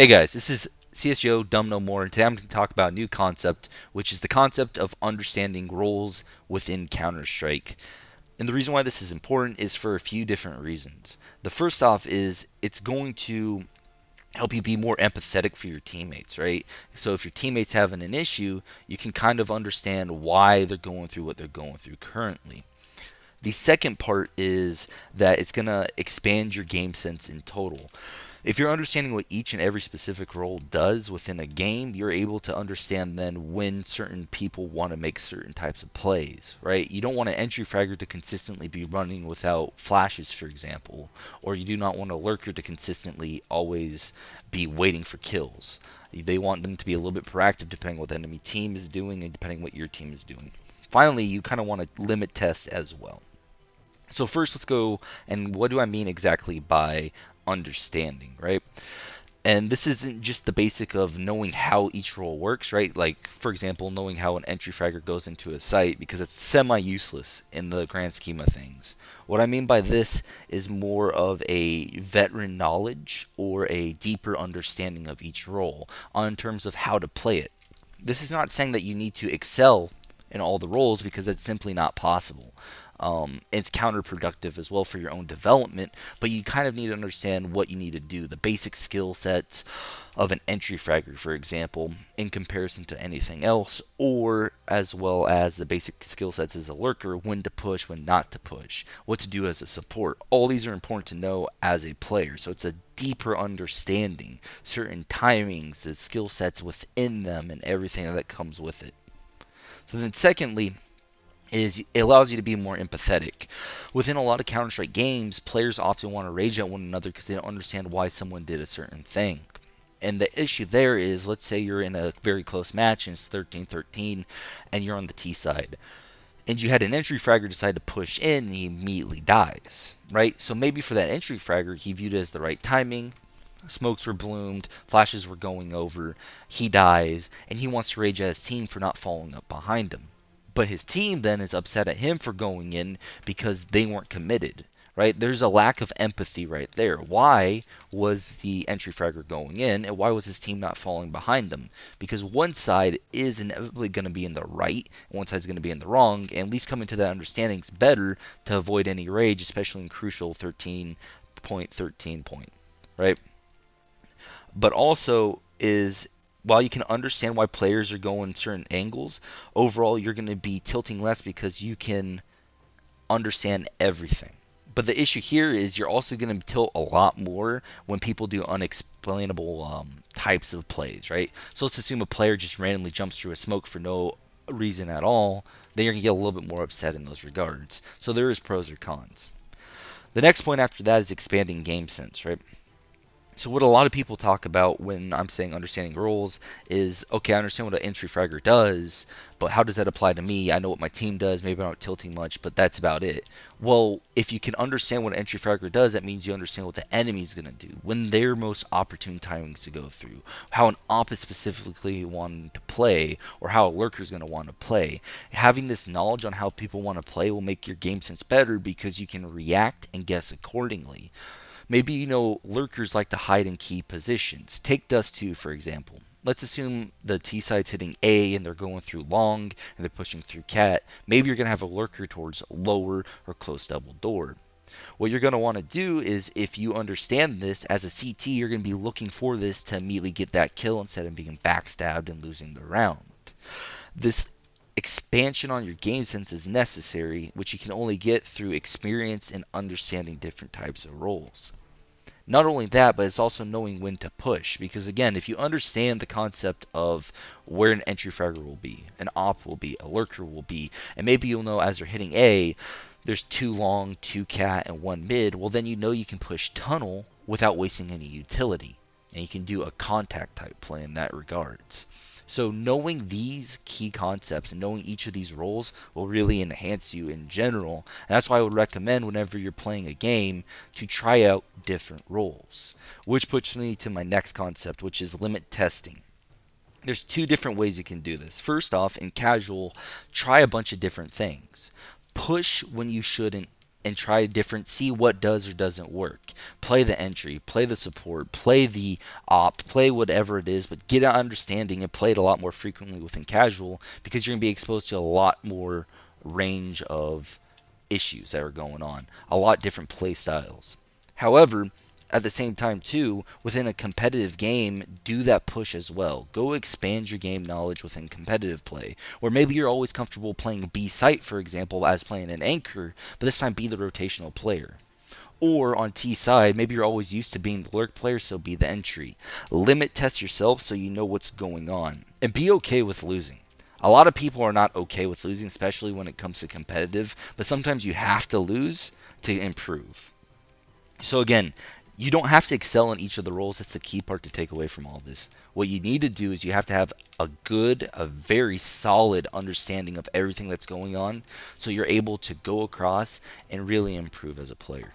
Hey guys, this is CSGO Dumb No More, and today I'm going to talk about a new concept, which is the concept of understanding roles within Counter-Strike. And the reason why this is important is for a few different reasons. The first off is it's going to help you be more empathetic for your teammates, right? So if your teammates having an issue, you can kind of understand why they're going through what they're going through currently. The second part is that it's going to expand your game sense in total. If you're understanding what each and every specific role does within a game, you're able to understand then when certain people want to make certain types of plays, right? You don't want an entry fragger to consistently be running without flashes, for example, or you do not want a lurker to consistently always be waiting for kills. They want them to be a little bit proactive depending what the enemy team is doing and depending what your team is doing. Finally, you kind of want to limit test as well. So first, let's go, and what do I mean exactly by understanding, right? And this isn't just the basic of knowing how each role works, right? Like, for example, knowing how an entry fragger goes into a site, because it's semi-useless in the grand scheme of things. What I mean by this is more of a veteran knowledge or a deeper understanding of each role on terms of how to play it. This is not saying that you need to excel in all the roles because it's simply not possible. It's counterproductive as well for your own development, but you kind of need to understand what you need to do, the basic skill sets of an entry fragger, for example, in comparison to anything else, or as well as the basic skill sets as a lurker, when to push, when not to push, what to do as a support. All these are important to know as a player, so it's a deeper understanding, certain timings, the skill sets within them, and everything that comes with it. So then secondly, is it allows you to be more empathetic. Within a lot of Counter-Strike games, players often want to rage at one another because they don't understand why someone did a certain thing. And the issue there is, let's say you're in a very close match and it's 13-13 and you're on the T side. And you had an entry fragger decide to push in and he immediately dies, right? So maybe for that entry fragger, he viewed it as the right timing. Smokes were bloomed, flashes were going over, he dies, and he wants to rage at his team for not following up behind him. But his team then is upset at him for going in because they weren't committed, right? There's a lack of empathy right there. Why was the entry fragger going in, and why was his team not following behind him? Because one side is inevitably going to be in the right, and one side is going to be in the wrong, and at least coming to that understanding is better to avoid any rage, especially in crucial 13.13 point, right? But also is while you can understand why players are going certain angles, overall you're going to be tilting less because you can understand everything. But the issue here is you're also going to tilt a lot more when people do unexplainable types of plays, right? So let's assume a player just randomly jumps through a smoke for no reason at all. Then you're going to get a little bit more upset in those regards. So there is pros or cons. The next point after that is expanding game sense, right? So what a lot of people talk about when I'm saying understanding roles is, okay, I understand what an entry fragger does, but how does that apply to me? I know what my team does, maybe I'm not tilting much, but that's about it. Well, if you can understand what an entry fragger does, that means you understand what the enemy's going to do, when their most opportune timings to go through, how an op is specifically wanting to play, or how a lurker is going to want to play. Having this knowledge on how people want to play will make your game sense better because you can react and guess accordingly. Maybe you know lurkers like to hide in key positions. Take Dust 2, for example. Let's assume the T side's hitting A and they're going through long and they're pushing through cat. Maybe you're going to have a lurker towards lower or close double door. What you're going to want to do is, if you understand this as a CT, you're going to be looking for this to immediately get that kill instead of being backstabbed and losing the round. This expansion on your game sense is necessary, which you can only get through experience and understanding different types of roles. Not only that, but it's also knowing when to push. Because again, if you understand the concept of where an entry fragger will be, an op will be, a lurker will be, and maybe you'll know as they're hitting A, there's 2 long, 2 cat, and 1 mid, well then you know you can push tunnel without wasting any utility. And you can do a contact type play in that regards. So knowing these key concepts and knowing each of these roles will really enhance you in general. And that's why I would recommend whenever you're playing a game to try out different roles. Which puts me to my next concept, which is limit testing. There's 2 different ways you can do this. First off, in casual, try a bunch of different things. Push when you shouldn't and try different, see what does or doesn't work. Play the entry, play the support, play the op, play whatever it is, but get an understanding and play it a lot more frequently within casual, because you're going to be exposed to a lot more range of issues that are going on, a lot different play styles. However, at the same time too, within a competitive game, do that push as well. Go expand your game knowledge within competitive play, where maybe you're always comfortable playing B site, for example, as playing an anchor, but this time be the rotational player. Or on T side, maybe you're always used to being the lurk player, so be the entry. Limit test yourself so you know what's going on. And be okay with losing. A lot of people are not okay with losing, especially when it comes to competitive, but sometimes you have to lose to improve. So again, you don't have to excel in each of the roles. That's the key part to take away from all this. What you need to do is you have to have a very solid understanding of everything that's going on, so you're able to go across and really improve as a player.